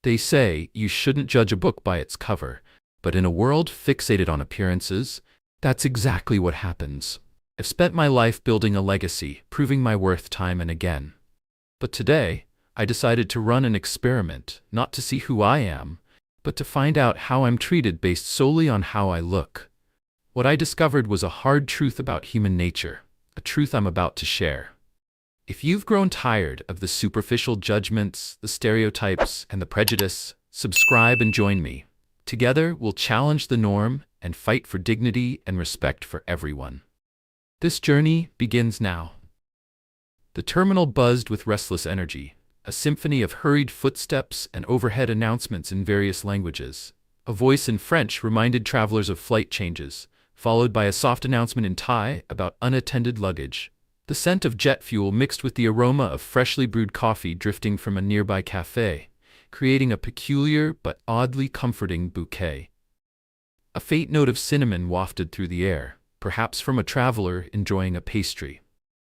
They say you shouldn't judge a book by its cover, but in a world fixated on appearances, that's exactly what happens. I've spent my life building a legacy, proving my worth time and again. But today, I decided to run an experiment, not to see who I am, but to find out how I'm treated based solely on how I look. What I discovered was a hard truth about human nature, a truth I'm about to share. If you've grown tired of the superficial judgments, the stereotypes, and the prejudice, subscribe and join me. Together, we'll challenge the norm and fight for dignity and respect for everyone. This journey begins now. The terminal buzzed with restless energy, a symphony of hurried footsteps and overhead announcements in various languages. A voice in French reminded travelers of flight changes, followed by a soft announcement in Thai about unattended luggage. The scent of jet fuel mixed with the aroma of freshly brewed coffee drifting from a nearby cafe, creating a peculiar but oddly comforting bouquet. A faint note of cinnamon wafted through the air, perhaps from a traveler enjoying a pastry.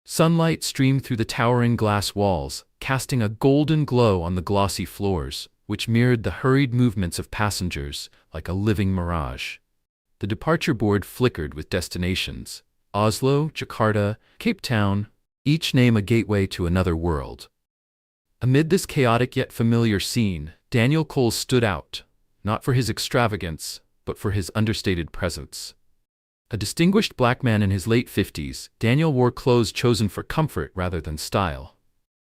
Sunlight streamed through the towering glass walls, casting a golden glow on the glossy floors, which mirrored the hurried movements of passengers like a living mirage. The departure board flickered with destinations: Oslo, Jakarta, Cape Town, each name a gateway to another world. Amid this chaotic yet familiar scene, Daniel Cole stood out, not for his extravagance, but for his understated presence. A distinguished black man in his late 50s, Daniel wore clothes chosen for comfort rather than style.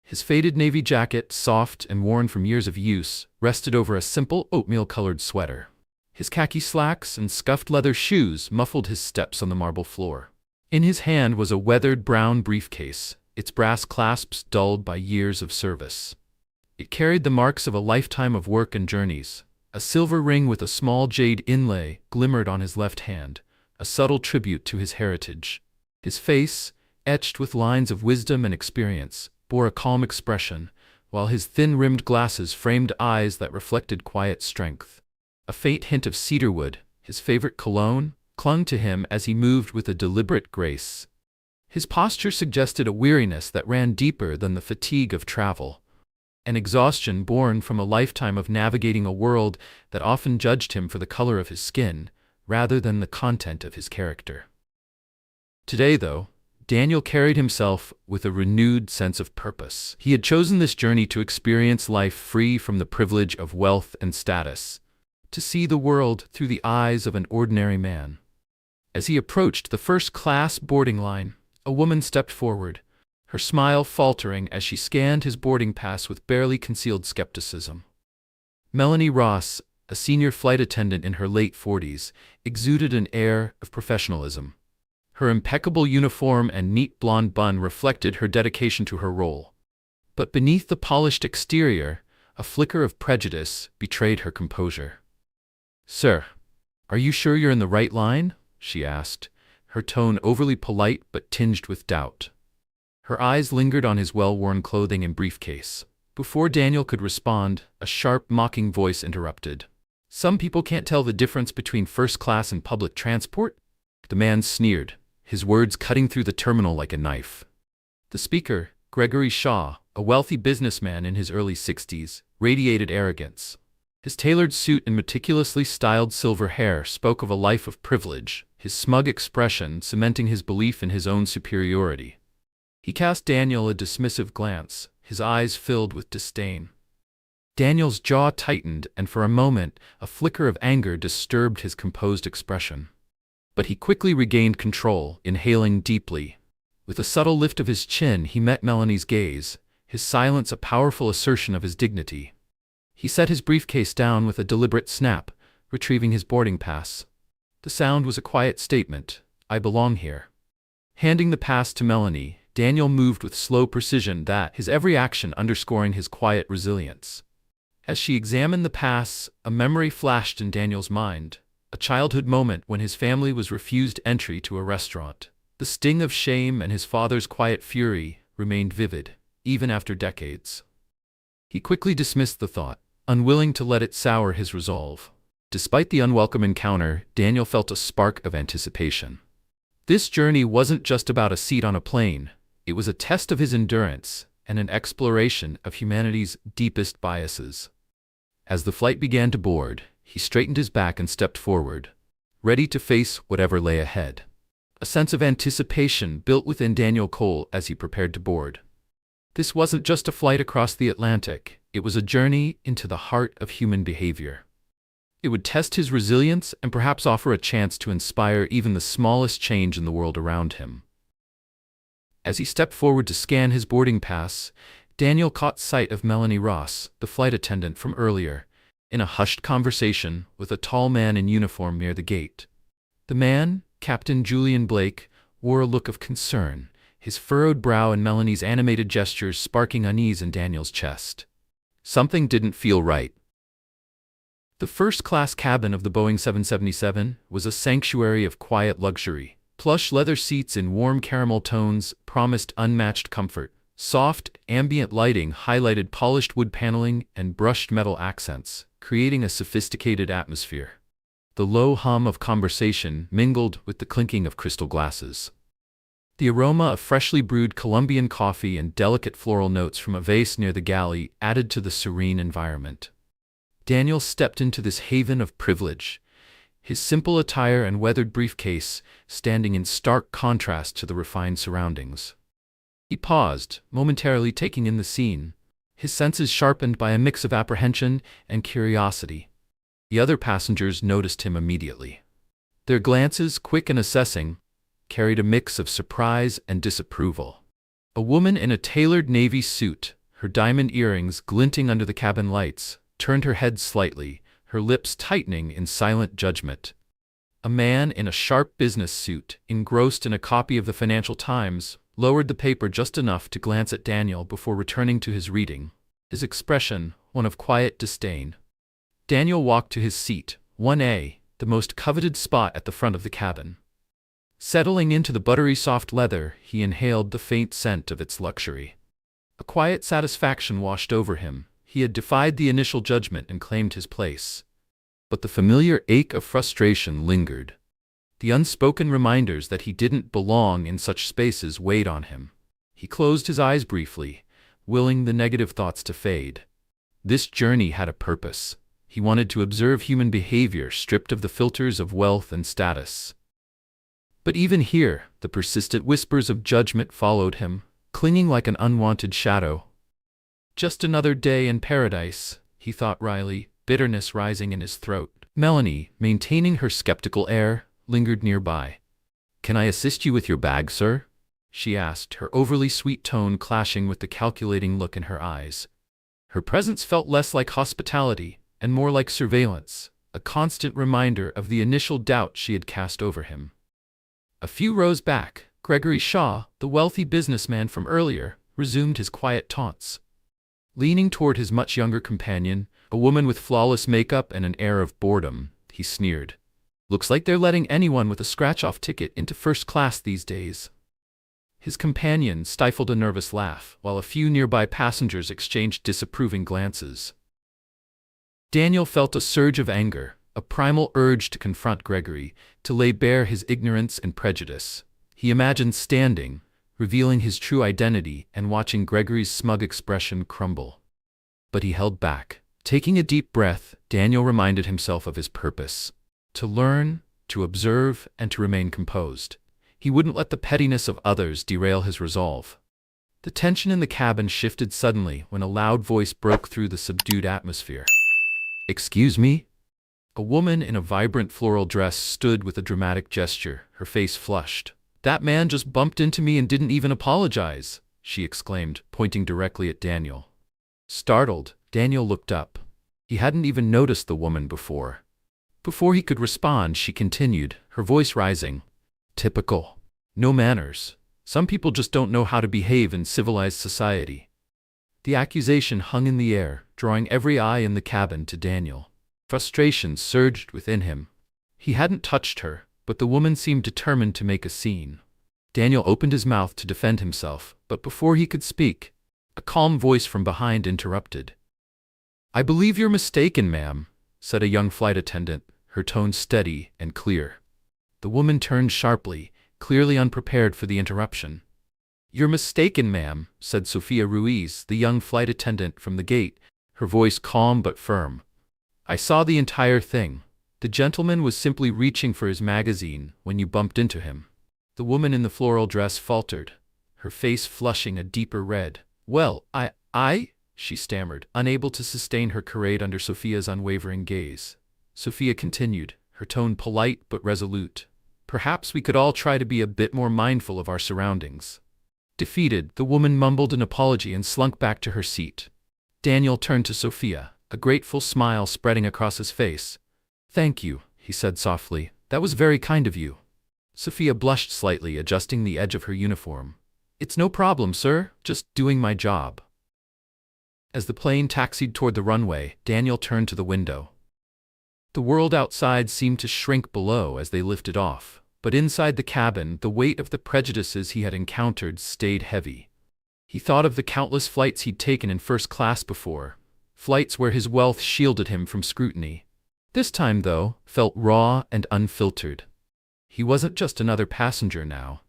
His faded navy jacket, soft and worn from years of use, rested over a simple oatmeal-colored sweater. His khaki slacks and scuffed leather shoes muffled his steps on the marble floor. In his hand was a weathered brown briefcase, its brass clasps dulled by years of service. It carried the marks of a lifetime of work and journeys. A silver ring with a small jade inlay glimmered on his left hand, a subtle tribute to his heritage. His face, etched with lines of wisdom and experience, bore a calm expression, while his thin-rimmed glasses framed eyes that reflected quiet strength. A faint hint of cedarwood, his favorite cologne, clung to him as he moved with a deliberate grace. His posture suggested a weariness that ran deeper than the fatigue of travel, an exhaustion born from a lifetime of navigating a world that often judged him for the color of his skin, rather than the content of his character. Today, though, Daniel carried himself with a renewed sense of purpose. He had chosen this journey to experience life free from the privilege of wealth and status, to see the world through the eyes of an ordinary man. As he approached the first-class boarding line, a woman stepped forward, her smile faltering as she scanned his boarding pass with barely concealed skepticism. Melanie Ross, a senior flight attendant in her late 40s, exuded an air of professionalism. Her impeccable uniform and neat blonde bun reflected her dedication to her role. But beneath the polished exterior, a flicker of prejudice betrayed her composure. "Sir, are you sure you're in the right line?" she asked, her tone overly polite but tinged with doubt. Her eyes lingered on his well-worn clothing and briefcase. Before Daniel could respond, a sharp, mocking voice interrupted. "Some people can't tell the difference between first class and public transport?" The man sneered, his words cutting through the terminal like a knife. The speaker, Gregory Shaw, a wealthy businessman in his early 60s, radiated arrogance. His tailored suit and meticulously styled silver hair spoke of a life of privilege, his smug expression cementing his belief in his own superiority. He cast Daniel a dismissive glance, his eyes filled with disdain. Daniel's jaw tightened, and for a moment, a flicker of anger disturbed his composed expression. But he quickly regained control, inhaling deeply. With a subtle lift of his chin, he met Melanie's gaze, his silence a powerful assertion of his dignity. He set his briefcase down with a deliberate snap, retrieving his boarding pass. The sound was a quiet statement: "I belong here." Handing the pass to Melanie, Daniel moved with slow precision, his every action underscoring his quiet resilience. As she examined the pass, a memory flashed in Daniel's mind, a childhood moment when his family was refused entry to a restaurant. The sting of shame and his father's quiet fury remained vivid, even after decades. He quickly dismissed the thought, unwilling to let it sour his resolve. Despite the unwelcome encounter, Daniel felt a spark of anticipation. This journey wasn't just about a seat on a plane, it was a test of his endurance and an exploration of humanity's deepest biases. As the flight began to board, he straightened his back and stepped forward, ready to face whatever lay ahead. A sense of anticipation built within Daniel Cole as he prepared to board. This wasn't just a flight across the Atlantic, it was a journey into the heart of human behavior. It would test his resilience and perhaps offer a chance to inspire even the smallest change in the world around him. As he stepped forward to scan his boarding pass, Daniel caught sight of Melanie Ross, the flight attendant from earlier, in a hushed conversation with a tall man in uniform near the gate. The man, Captain Julian Blake, wore a look of concern, his furrowed brow and Melanie's animated gestures sparking unease in Daniel's chest. Something didn't feel right. The first-class cabin of the Boeing 777 was a sanctuary of quiet luxury. Plush leather seats in warm caramel tones promised unmatched comfort. Soft, ambient lighting highlighted polished wood paneling and brushed metal accents, creating a sophisticated atmosphere. The low hum of conversation mingled with the clinking of crystal glasses. The aroma of freshly brewed Colombian coffee and delicate floral notes from a vase near the galley added to the serene environment. Daniel stepped into this haven of privilege, his simple attire and weathered briefcase standing in stark contrast to the refined surroundings. He paused, momentarily taking in the scene, his senses sharpened by a mix of apprehension and curiosity. The other passengers noticed him immediately. Their glances, quick and assessing, carried a mix of surprise and disapproval. A woman in a tailored navy suit, her diamond earrings glinting under the cabin lights, turned her head slightly, her lips tightening in silent judgment. A man in a sharp business suit, engrossed in a copy of the Financial Times, lowered the paper just enough to glance at Daniel before returning to his reading, his expression one of quiet disdain. Daniel walked to his seat, 1A, the most coveted spot at the front of the cabin. Settling into the buttery soft leather, he inhaled the faint scent of its luxury. A quiet satisfaction washed over him. He had defied the initial judgment and claimed his place. But the familiar ache of frustration lingered. The unspoken reminders that he didn't belong in such spaces weighed on him. He closed his eyes briefly, willing the negative thoughts to fade. This journey had a purpose. He wanted to observe human behavior stripped of the filters of wealth and status. But even here, the persistent whispers of judgment followed him, clinging like an unwanted shadow. Just another day in paradise, he thought wryly, bitterness rising in his throat. Melanie, maintaining her skeptical air, lingered nearby. "Can I assist you with your bag, sir?" she asked, her overly sweet tone clashing with the calculating look in her eyes. Her presence felt less like hospitality and more like surveillance, a constant reminder of the initial doubt she had cast over him. A few rows back, Gregory Shaw, the wealthy businessman from earlier, resumed his quiet taunts. Leaning toward his much younger companion, a woman with flawless makeup and an air of boredom, he sneered. "Looks like they're letting anyone with a scratch-off ticket into first class these days." His companion stifled a nervous laugh, while a few nearby passengers exchanged disapproving glances. Daniel felt a surge of anger, a primal urge to confront Gregory, to lay bare his ignorance and prejudice. He imagined standing, revealing his true identity and watching Gregory's smug expression crumble. But he held back. Taking a deep breath, Daniel reminded himself of his purpose: to learn, to observe, and to remain composed. He wouldn't let the pettiness of others derail his resolve. The tension in the cabin shifted suddenly when a loud voice broke through the subdued atmosphere. "Excuse me?" A woman in a vibrant floral dress stood with a dramatic gesture, her face flushed. "That man just bumped into me and didn't even apologize," she exclaimed, pointing directly at Daniel. Startled, Daniel looked up. He hadn't even noticed the woman before. Before he could respond, she continued, her voice rising. "Typical. No manners. Some people just don't know how to behave in civilized society." The accusation hung in the air, drawing every eye in the cabin to Daniel. Frustration surged within him. He hadn't touched her, but the woman seemed determined to make a scene. Daniel opened his mouth to defend himself, but before he could speak, a calm voice from behind interrupted. "I believe you're mistaken, ma'am," said a young flight attendant, her tone steady and clear. The woman turned sharply, clearly unprepared for the interruption. "You're mistaken, ma'am," said Sophia Ruiz, the young flight attendant from the gate, her voice calm but firm. I saw the entire thing. The gentleman was simply reaching for his magazine when you bumped into him. The woman in the floral dress faltered, her face flushing a deeper red. Well, she stammered, unable to sustain her charade under Sophia's unwavering gaze. Sophia continued, her tone polite but resolute. Perhaps we could all try to be a bit more mindful of our surroundings. Defeated, the woman mumbled an apology and slunk back to her seat. Daniel turned to Sophia, a grateful smile spreading across his face. Thank you, he said softly. That was very kind of you. Sophia blushed slightly, adjusting the edge of her uniform. It's no problem, sir, just doing my job. As the plane taxied toward the runway, Daniel turned to the window. The world outside seemed to shrink below as they lifted off, but inside the cabin, the weight of the prejudices he had encountered stayed heavy. He thought of the countless flights he'd taken in first class before, flights where his wealth shielded him from scrutiny. This time, though, felt raw and unfiltered. He wasn't just another passenger now.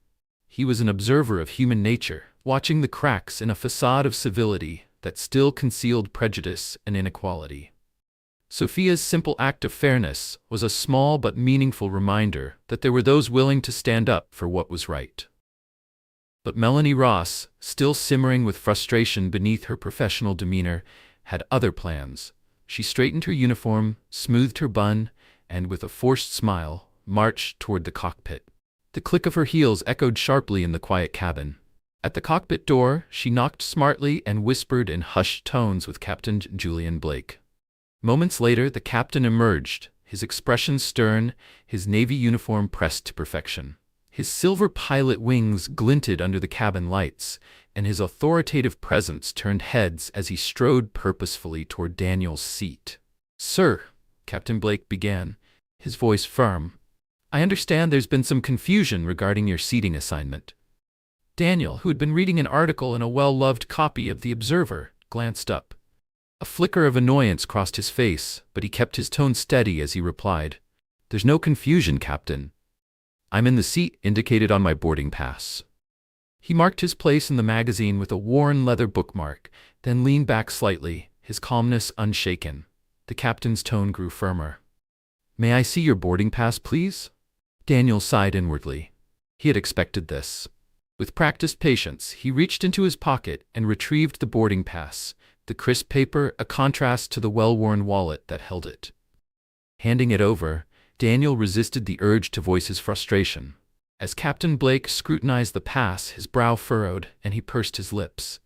He was an observer of human nature, watching the cracks in a facade of civility that still concealed prejudice and inequality. Sophia's simple act of fairness was a small but meaningful reminder that there were those willing to stand up for what was right. But Melanie Ross, still simmering with frustration beneath her professional demeanor, had other plans. She straightened her uniform, smoothed her bun, and with a forced smile, marched toward the cockpit. The click of her heels echoed sharply in the quiet cabin. At the cockpit door, she knocked smartly and whispered in hushed tones with Captain Julian Blake. Moments later, the captain emerged, his expression stern, his navy uniform pressed to perfection. His silver pilot wings glinted under the cabin lights, and his authoritative presence turned heads as he strode purposefully toward Daniel's seat. "Sir," Captain Blake began, his voice firm, "I understand there's been some confusion regarding your seating assignment." Daniel, who had been reading an article in a well-loved copy of The Observer, glanced up. A flicker of annoyance crossed his face, but he kept his tone steady as he replied, "There's no confusion, Captain. I'm in the seat indicated on my boarding pass." He marked his place in the magazine with a worn leather bookmark, then leaned back slightly, his calmness unshaken. The captain's tone grew firmer. "May I see your boarding pass, please?" Daniel sighed inwardly. He had expected this. With practiced patience, he reached into his pocket and retrieved the boarding pass, the crisp paper a contrast to the well-worn wallet that held it. Handing it over, Daniel resisted the urge to voice his frustration. As Captain Blake scrutinized the pass, his brow furrowed, and he pursed his lips.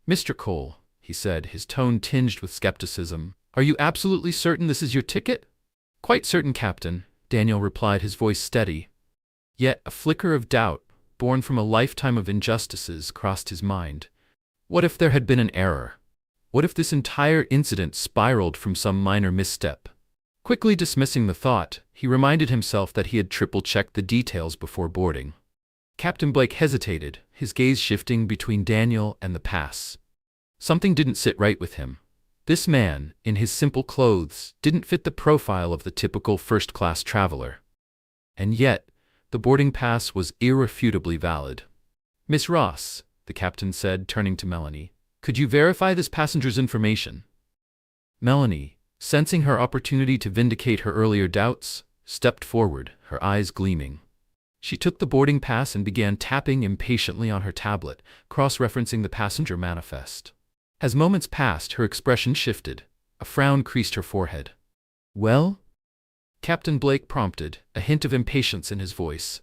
"Mr. Cole," he said, his tone tinged with skepticism, "are you absolutely certain this is your ticket?" "Quite certain, Captain," Daniel replied, his voice steady. Yet a flicker of doubt, born from a lifetime of injustices, crossed his mind. What if there had been an error? What if this entire incident spiraled from some minor misstep? Quickly dismissing the thought, he reminded himself that he had triple-checked the details before boarding. Captain Blake hesitated, his gaze shifting between Daniel and the pass. Something didn't sit right with him. This man, in his simple clothes, didn't fit the profile of the typical first-class traveler. And yet, the boarding pass was irrefutably valid. "Miss Ross," the captain said, turning to Melanie, "could you verify this passenger's information?" Melanie, sensing her opportunity to vindicate her earlier doubts, stepped forward, her eyes gleaming. She took the boarding pass and began tapping impatiently on her tablet, cross-referencing the passenger manifest. As moments passed, her expression shifted. A frown creased her forehead. "Well?" Captain Blake prompted, a hint of impatience in his voice.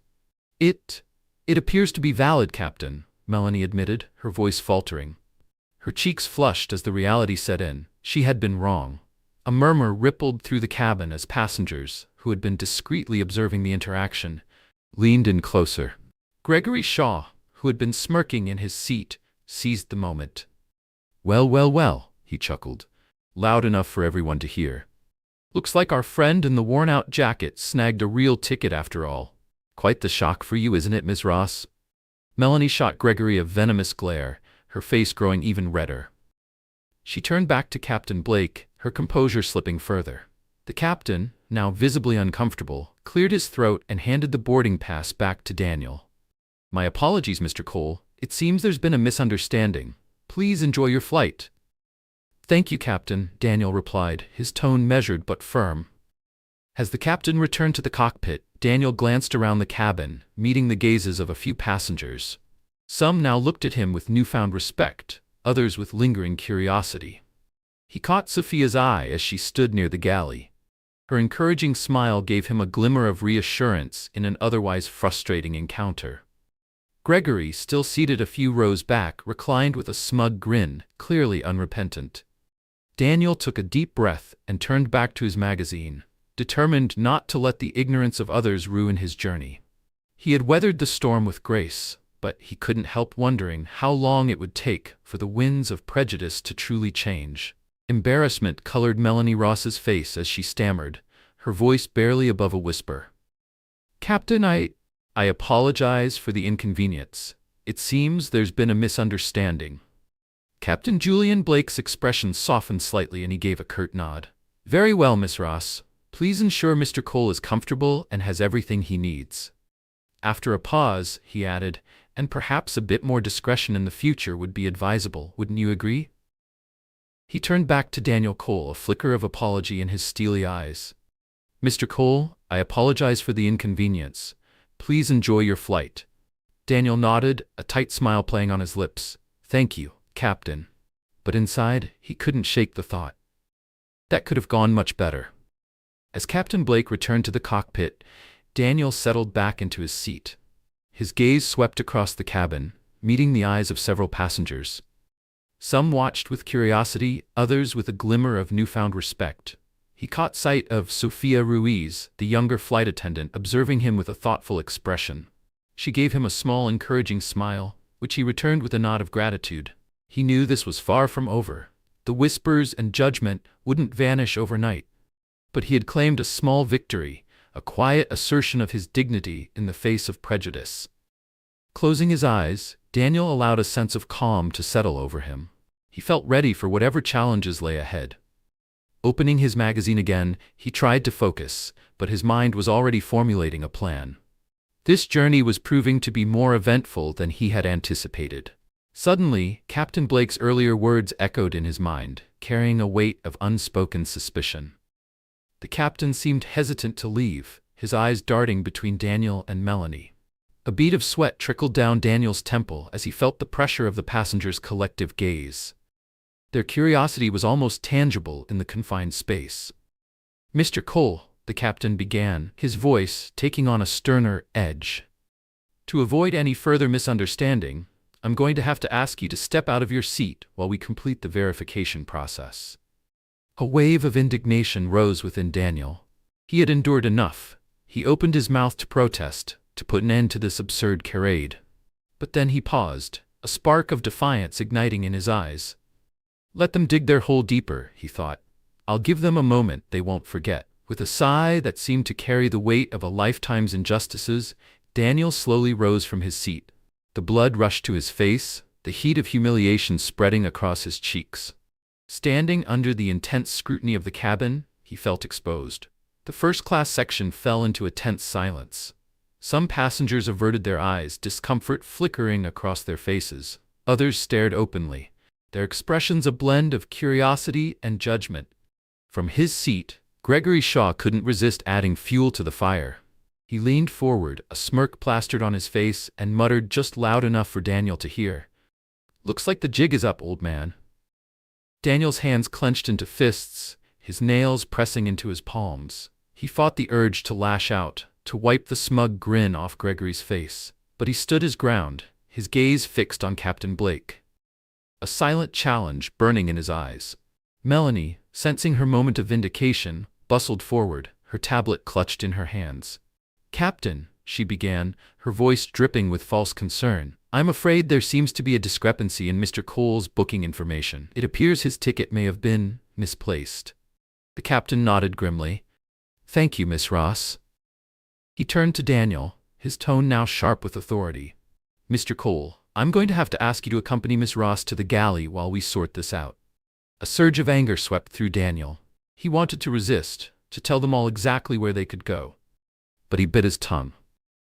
It appears to be valid, Captain," Melanie admitted, her voice faltering. Her cheeks flushed as the reality set in. She had been wrong. A murmur rippled through the cabin as passengers, who had been discreetly observing the interaction, leaned in closer. Gregory Shaw, who had been smirking in his seat, seized the moment. Well, he chuckled, loud enough for everyone to hear. "Looks like our friend in the worn-out jacket snagged a real ticket after all. Quite the shock for you, isn't it, Miss Ross?" Melanie shot Gregory a venomous glare, her face growing even redder. She turned back to Captain Blake, her composure slipping further. The captain, now visibly uncomfortable, cleared his throat and handed the boarding pass back to Daniel. "My apologies, Mr. Cole. It seems there's been a misunderstanding. Please enjoy your flight." "Thank you, Captain," Daniel replied, his tone measured but firm. As the captain returned to the cockpit, Daniel glanced around the cabin, meeting the gazes of a few passengers. Some now looked at him with newfound respect, others with lingering curiosity. He caught Sophia's eye as she stood near the galley. Her encouraging smile gave him a glimmer of reassurance in an otherwise frustrating encounter. Gregory, still seated a few rows back, reclined with a smug grin, clearly unrepentant. Daniel took a deep breath and turned back to his magazine, determined not to let the ignorance of others ruin his journey. He had weathered the storm with grace, but he couldn't help wondering how long it would take for the winds of prejudice to truly change. Embarrassment colored Melanie Ross's face as she stammered, her voice barely above a whisper. "Captain, I apologize for the inconvenience. It seems there's been a misunderstanding." Captain Julian Blake's expression softened slightly and he gave a curt nod. "Very well, Miss Ross. Please ensure Mr. Cole is comfortable and has everything he needs." After a pause, he added, "And perhaps a bit more discretion in the future would be advisable, wouldn't you agree?" He turned back to Daniel Cole, a flicker of apology in his steely eyes. "Mr. Cole, I apologize for the inconvenience. Please enjoy your flight." Daniel nodded, a tight smile playing on his lips. "Thank you, Captain." But inside, he couldn't shake the thought. That could have gone much better. As Captain Blake returned to the cockpit, Daniel settled back into his seat. His gaze swept across the cabin, meeting the eyes of several passengers. Some watched with curiosity, others with a glimmer of newfound respect. He caught sight of Sophia Ruiz, the younger flight attendant, observing him with a thoughtful expression. She gave him a small, encouraging smile, which he returned with a nod of gratitude. He knew this was far from over. The whispers and judgment wouldn't vanish overnight. But he had claimed a small victory, a quiet assertion of his dignity in the face of prejudice. Closing his eyes, Daniel allowed a sense of calm to settle over him. He felt ready for whatever challenges lay ahead. Opening his magazine again, he tried to focus, but his mind was already formulating a plan. This journey was proving to be more eventful than he had anticipated. Suddenly, Captain Blake's earlier words echoed in his mind, carrying a weight of unspoken suspicion. The captain seemed hesitant to leave, his eyes darting between Daniel and Melanie. A bead of sweat trickled down Daniel's temple as he felt the pressure of the passengers' collective gaze. Their curiosity was almost tangible in the confined space. "Mr. Cole," the captain began, his voice taking on a sterner edge. "To avoid any further misunderstanding, I'm going to have to ask you to step out of your seat while we complete the verification process." A wave of indignation rose within Daniel. He had endured enough. He opened his mouth to protest, to put an end to this absurd charade. But then he paused, a spark of defiance igniting in his eyes. "Let them dig their hole deeper," he thought. "I'll give them a moment they won't forget." With a sigh that seemed to carry the weight of a lifetime's injustices, Daniel slowly rose from his seat. The blood rushed to his face, the heat of humiliation spreading across his cheeks. Standing under the intense scrutiny of the cabin, he felt exposed. The first-class section fell into a tense silence. Some passengers averted their eyes, discomfort flickering across their faces. Others stared openly, their expressions a blend of curiosity and judgment. From his seat, Gregory Shaw couldn't resist adding fuel to the fire. He leaned forward, a smirk plastered on his face, and muttered just loud enough for Daniel to hear. "Looks like the jig is up, old man." Daniel's hands clenched into fists, his nails pressing into his palms. He fought the urge to lash out, to wipe the smug grin off Gregory's face. But he stood his ground, his gaze fixed on Captain Blake. A silent challenge burning in his eyes. Melanie, sensing her moment of vindication, bustled forward, her tablet clutched in her hands. "Captain," she began, her voice dripping with false concern, "I'm afraid there seems to be a discrepancy in Mr. Cole's booking information. It appears his ticket may have been misplaced." The captain nodded grimly. "Thank you, Miss Ross." He turned to Daniel, his tone now sharp with authority. "Mr. Cole, I'm going to have to ask you to accompany Miss Ross to the galley while we sort this out." A surge of anger swept through Daniel. He wanted to resist, to tell them all exactly where they could go. But he bit his tongue.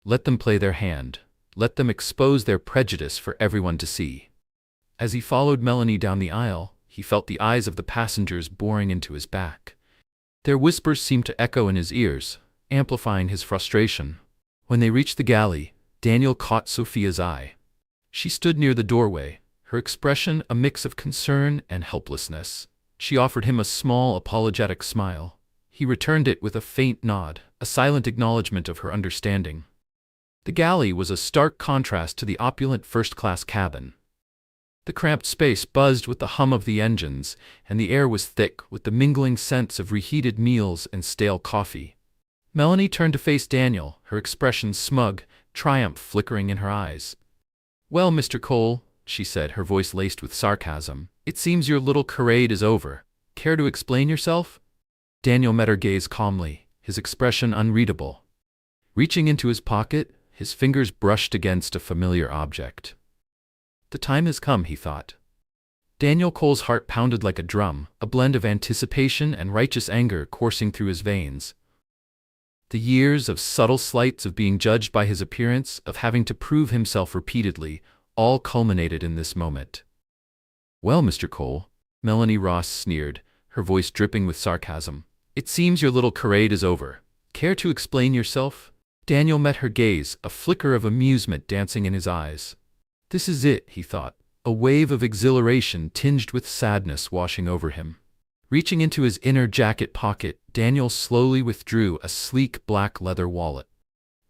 Let them play their hand. Let them expose their prejudice for everyone to see. As he followed Melanie down the aisle, he felt the eyes of the passengers boring into his back. Their whispers seemed to echo in his ears, amplifying his frustration. When they reached the galley, Daniel caught Sophia's eye. She stood near the doorway, her expression a mix of concern and helplessness. She offered him a small, apologetic smile. He returned it with a faint nod, a silent acknowledgement of her understanding. The galley was a stark contrast to the opulent first-class cabin. The cramped space buzzed with the hum of the engines, and the air was thick with the mingling scents of reheated meals and stale coffee. Melanie turned to face Daniel, her expression smug, triumph flickering in her eyes. "Well, Mr. Cole," she said, her voice laced with sarcasm, "it seems your little charade is over. Care to explain yourself?" Daniel met her gaze calmly, his expression unreadable. Reaching into his pocket, his fingers brushed against a familiar object. The time has come, he thought. Daniel Cole's heart pounded like a drum, a blend of anticipation and righteous anger coursing through his veins. The years of subtle slights, of being judged by his appearance, of having to prove himself repeatedly, all culminated in this moment. "Well, Mr. Cole," Melanie Ross sneered, her voice dripping with sarcasm, "it seems your little charade is over. Care to explain yourself?" Daniel met her gaze, a flicker of amusement dancing in his eyes. This is it, he thought, a wave of exhilaration tinged with sadness washing over him. Reaching into his inner jacket pocket, Daniel slowly withdrew a sleek black leather wallet.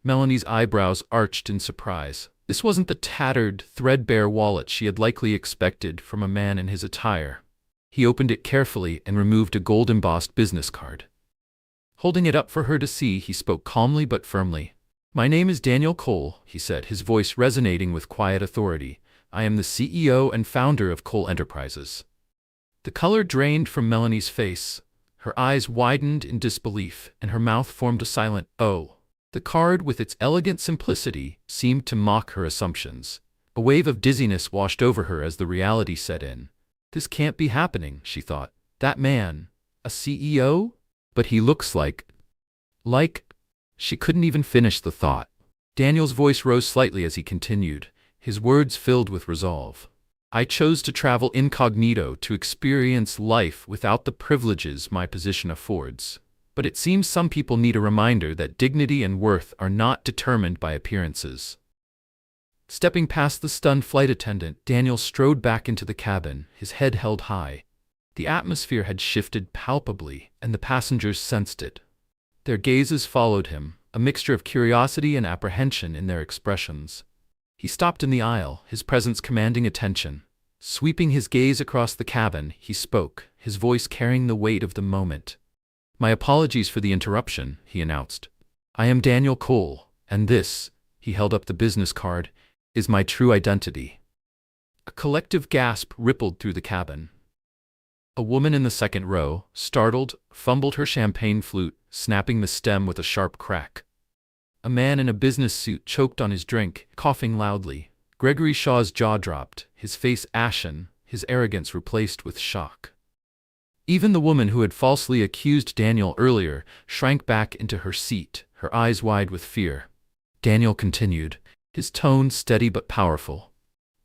Melanie's eyebrows arched in surprise. This wasn't the tattered, threadbare wallet she had likely expected from a man in his attire. He opened it carefully and removed a gold-embossed business card. Holding it up for her to see, he spoke calmly but firmly. "My name is Daniel Cole," he said, his voice resonating with quiet authority. "I am the CEO and founder of Cole Enterprises." The color drained from Melanie's face. Her eyes widened in disbelief, and her mouth formed a silent "oh." The card, with its elegant simplicity, seemed to mock her assumptions. A wave of dizziness washed over her as the reality set in. "This can't be happening," she thought. "That man, a CEO? But he looks like... She couldn't even finish the thought. Daniel's voice rose slightly as he continued, his words filled with resolve. "I chose to travel incognito to experience life without the privileges my position affords. But it seems some people need a reminder that dignity and worth are not determined by appearances." Stepping past the stunned flight attendant, Daniel strode back into the cabin, his head held high. The atmosphere had shifted palpably, and the passengers sensed it. Their gazes followed him, a mixture of curiosity and apprehension in their expressions. He stopped in the aisle, his presence commanding attention. Sweeping his gaze across the cabin, he spoke, his voice carrying the weight of the moment. "My apologies for the interruption," he announced. "I am Daniel Cole, and this," he held up the business card, "is my true identity." A collective gasp rippled through the cabin. A woman in the second row, startled, fumbled her champagne flute, snapping the stem with a sharp crack. A man in a business suit choked on his drink, coughing loudly. Gregory Shaw's jaw dropped, his face ashen, his arrogance replaced with shock. Even the woman who had falsely accused Daniel earlier shrank back into her seat, her eyes wide with fear. Daniel continued, his tone steady but powerful.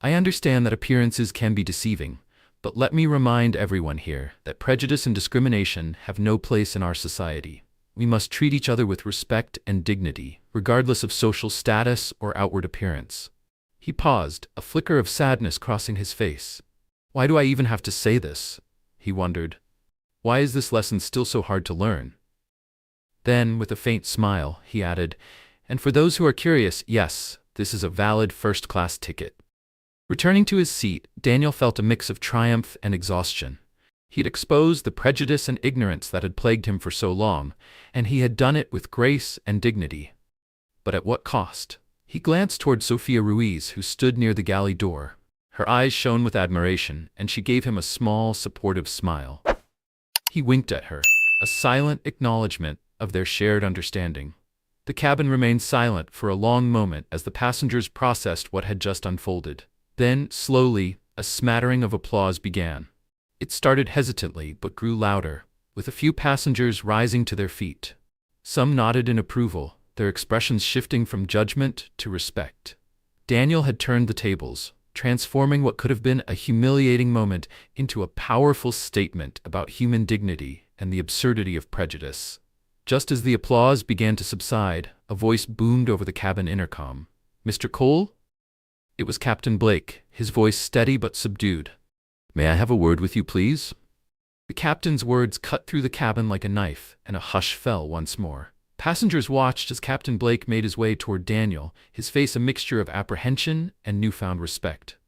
"I understand that appearances can be deceiving, but let me remind everyone here that prejudice and discrimination have no place in our society. We must treat each other with respect and dignity, regardless of social status or outward appearance." He paused, a flicker of sadness crossing his face. "Why do I even have to say this?" he wondered. "Why is this lesson still so hard to learn?" Then, with a faint smile, he added, "And for those who are curious, yes, this is a valid first-class ticket." Returning to his seat, Daniel felt a mix of triumph and exhaustion. He had exposed the prejudice and ignorance that had plagued him for so long, and he had done it with grace and dignity. But at what cost? He glanced toward Sophia Ruiz, who stood near the galley door. Her eyes shone with admiration, and she gave him a small, supportive smile. He winked at her, a silent acknowledgement of their shared understanding. The cabin remained silent for a long moment as the passengers processed what had just unfolded. Then, slowly, a smattering of applause began. It started hesitantly but grew louder, with a few passengers rising to their feet. Some nodded in approval, their expressions shifting from judgment to respect. Daniel had turned the tables. transforming what could have been a humiliating moment into a powerful statement about human dignity and the absurdity of prejudice. Just as the applause began to subside, a voice boomed over the cabin intercom. "Mr. Cole?" It was Captain Blake, his voice steady but subdued. "May I have a word with you, please?" The captain's words cut through the cabin like a knife, and a hush fell once more. Passengers watched as Captain Blake made his way toward Daniel, his face a mixture of apprehension and newfound respect.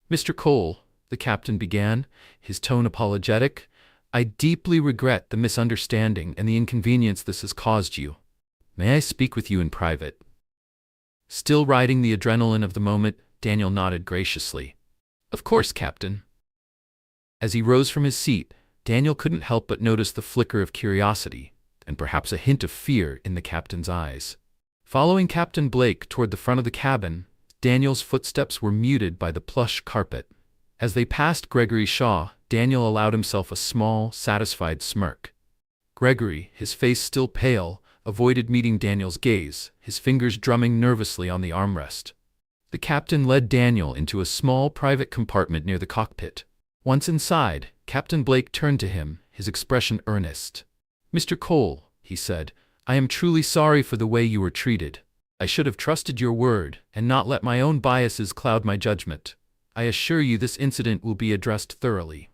"Mr. Cole," the captain began, his tone apologetic, "I deeply regret the misunderstanding and the inconvenience this has caused you. May I speak with you in private?" Still riding the adrenaline of the moment, Daniel nodded graciously. "Of course, Captain." As he rose from his seat, Daniel couldn't help but notice the flicker of curiosity, and perhaps a hint of fear in the captain's eyes. Following Captain Blake toward the front of the cabin, Daniel's footsteps were muted by the plush carpet. As they passed Gregory Shaw, Daniel allowed himself a small, satisfied smirk. Gregory, his face still pale, avoided meeting Daniel's gaze, his fingers drumming nervously on the armrest. The captain led Daniel into a small private compartment near the cockpit. Once inside, Captain Blake turned to him, his expression earnest. "Mr. Cole," he said, "I am truly sorry for the way you were treated. I should have trusted your word and not let my own biases cloud my judgment. I assure you this incident will be addressed thoroughly."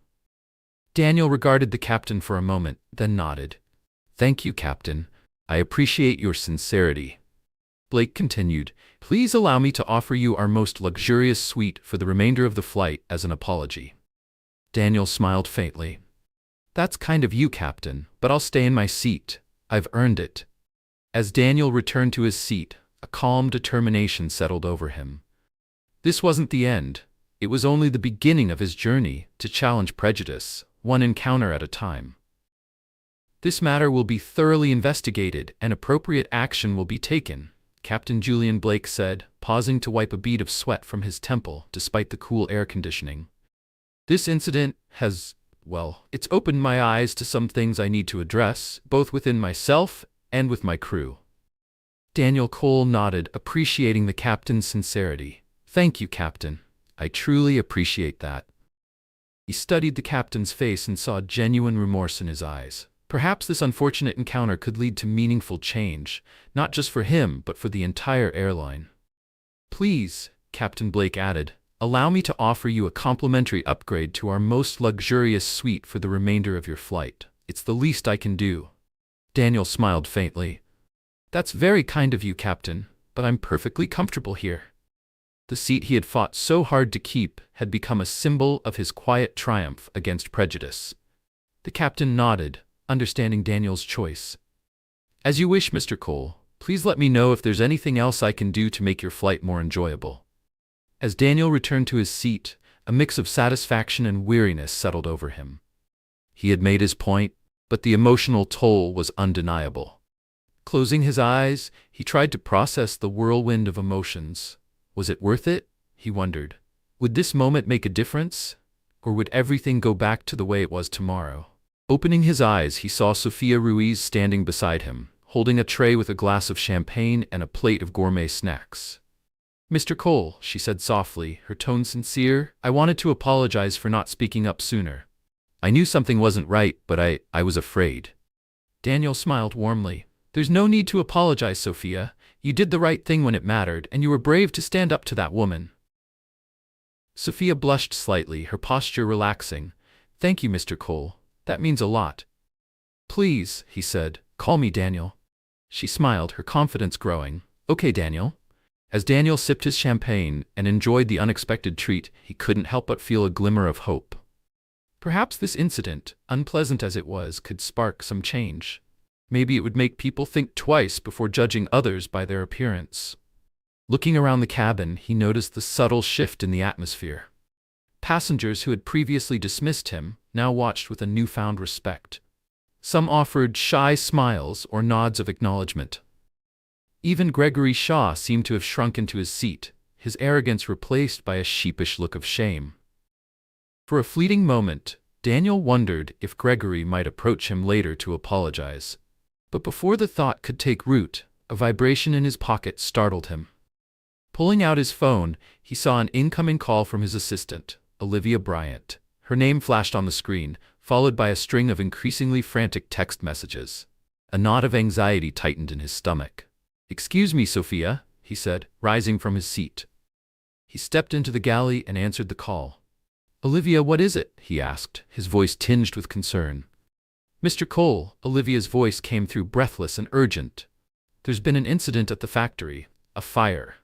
Daniel regarded the captain for a moment, then nodded. "Thank you, Captain. I appreciate your sincerity." Blake continued, "Please allow me to offer you our most luxurious suite for the remainder of the flight as an apology." Daniel smiled faintly. "That's kind of you, Captain, but I'll stay in my seat. I've earned it." As Daniel returned to his seat, a calm determination settled over him. This wasn't the end. It was only the beginning of his journey to challenge prejudice, one encounter at a time. "This matter will be thoroughly investigated and appropriate action will be taken," Captain Julian Blake said, pausing to wipe a bead of sweat from his temple despite the cool air conditioning. "This incident has, well, it's opened my eyes to some things I need to address, both within myself and with my crew." Daniel Cole nodded, appreciating the captain's sincerity. "Thank you, Captain. I truly appreciate that." He studied the captain's face and saw genuine remorse in his eyes. Perhaps this unfortunate encounter could lead to meaningful change, not just for him, but for the entire airline. "Please," Captain Blake added, "allow me to offer you a complimentary upgrade to our most luxurious suite for the remainder of your flight. It's the least I can do." Daniel smiled faintly. "That's very kind of you, Captain, but I'm perfectly comfortable here." The seat he had fought so hard to keep had become a symbol of his quiet triumph against prejudice. The captain nodded, understanding Daniel's choice. "As you wish, Mr. Cole. Please let me know if there's anything else I can do to make your flight more enjoyable." As Daniel returned to his seat, a mix of satisfaction and weariness settled over him. He had made his point, but the emotional toll was undeniable. Closing his eyes, he tried to process the whirlwind of emotions. Was it worth it? He wondered. Would this moment make a difference? Or would everything go back to the way it was tomorrow? Opening his eyes, he saw Sophia Ruiz standing beside him, holding a tray with a glass of champagne and a plate of gourmet snacks. "Mr. Cole," she said softly, her tone sincere, "I wanted to apologize for not speaking up sooner. I knew something wasn't right, but I was afraid." Daniel smiled warmly. "There's no need to apologize, Sophia. You did the right thing when it mattered, and you were brave to stand up to that woman." Sophia blushed slightly, her posture relaxing. "Thank you, Mr. Cole. That means a lot." "Please," he said, "call me Daniel." She smiled, her confidence growing. "Okay, Daniel." As Daniel sipped his champagne and enjoyed the unexpected treat, he couldn't help but feel a glimmer of hope. Perhaps this incident, unpleasant as it was, could spark some change. Maybe it would make people think twice before judging others by their appearance. Looking around the cabin, he noticed the subtle shift in the atmosphere. Passengers who had previously dismissed him now watched with a newfound respect. Some offered shy smiles or nods of acknowledgement. Even Gregory Shaw seemed to have shrunk into his seat, his arrogance replaced by a sheepish look of shame. For a fleeting moment, Daniel wondered if Gregory might approach him later to apologize. But before the thought could take root, a vibration in his pocket startled him. Pulling out his phone, he saw an incoming call from his assistant, Olivia Bryant. Her name flashed on the screen, followed by a string of increasingly frantic text messages. A knot of anxiety tightened in his stomach. "Excuse me, Sophia," he said, rising from his seat. He stepped into the galley and answered the call. "Olivia, what is it?" he asked, his voice tinged with concern. "Mr. Cole," Olivia's voice came through breathless and urgent. "There's been an incident at the factory, a fire."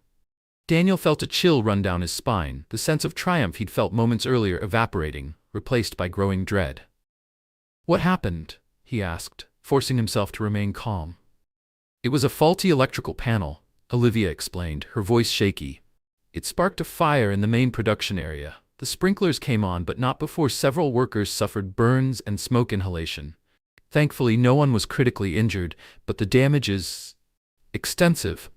Daniel felt a chill run down his spine, the sense of triumph he'd felt moments earlier evaporating, replaced by growing dread. "What happened?" he asked, forcing himself to remain calm. "It was a faulty electrical panel," Olivia explained, her voice shaky. "It sparked a fire in the main production area. The sprinklers came on, but not before several workers suffered burns and smoke inhalation. Thankfully, no one was critically injured, but the damage is extensive."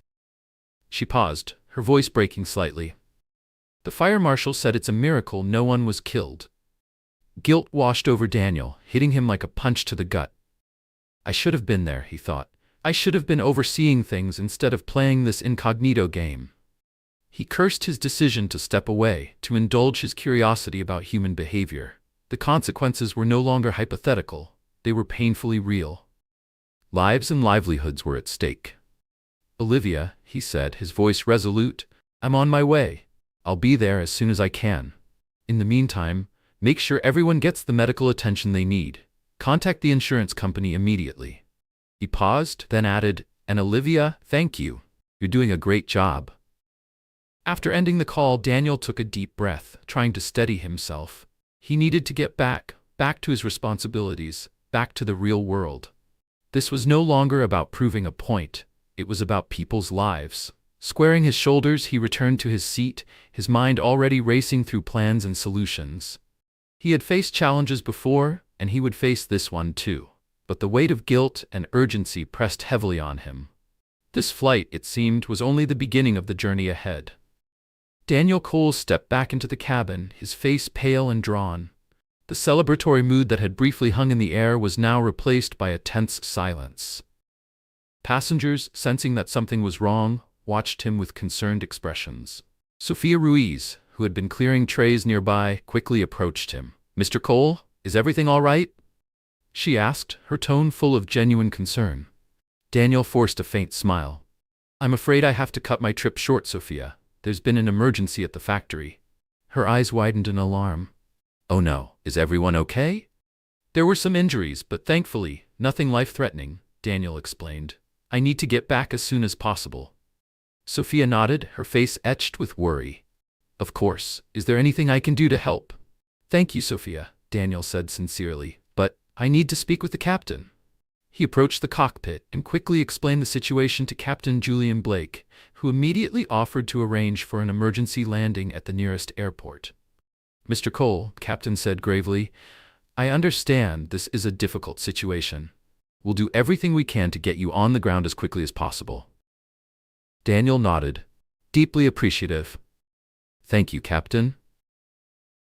She paused, her voice breaking slightly. "The fire marshal said it's a miracle no one was killed." Guilt washed over Daniel, hitting him like a punch to the gut. "I should have been there," he thought. "I should have been overseeing things instead of playing this incognito game." He cursed his decision to step away, to indulge his curiosity about human behavior. The consequences were no longer hypothetical, they were painfully real. Lives and livelihoods were at stake. "Olivia," he said, his voice resolute, "I'm on my way. I'll be there as soon as I can. In the meantime, make sure everyone gets the medical attention they need. Contact the insurance company immediately." He paused, then added, "And Olivia, thank you. You're doing a great job." After ending the call, Daniel took a deep breath, trying to steady himself. He needed to get back to his responsibilities, back to the real world. This was no longer about proving a point. It was about people's lives. Squaring his shoulders, he returned to his seat, his mind already racing through plans and solutions. He had faced challenges before, and he would face this one too. But the weight of guilt and urgency pressed heavily on him. This flight, it seemed, was only the beginning of the journey ahead. Daniel Cole stepped back into the cabin, his face pale and drawn. The celebratory mood that had briefly hung in the air was now replaced by a tense silence. Passengers, sensing that something was wrong, watched him with concerned expressions. Sophia Ruiz, who had been clearing trays nearby, quickly approached him. "Mr. Cole, is everything all right?" she asked, her tone full of genuine concern. Daniel forced a faint smile. "I'm afraid I have to cut my trip short, Sophia. There's been an emergency at the factory." Her eyes widened in alarm. "Oh no, is everyone okay?" "There were some injuries, but thankfully, nothing life-threatening," Daniel explained. "I need to get back as soon as possible." Sophia nodded, her face etched with worry. "Of course. Is there anything I can do to help?" "Thank you, Sophia," Daniel said sincerely, "but I need to speak with the captain." He approached the cockpit and quickly explained the situation to Captain Julian Blake, who immediately offered to arrange for an emergency landing at the nearest airport. "Mr. Cole," Captain said gravely, "I understand this is a difficult situation. We'll do everything we can to get you on the ground as quickly as possible." Daniel nodded, deeply appreciative. "Thank you, Captain."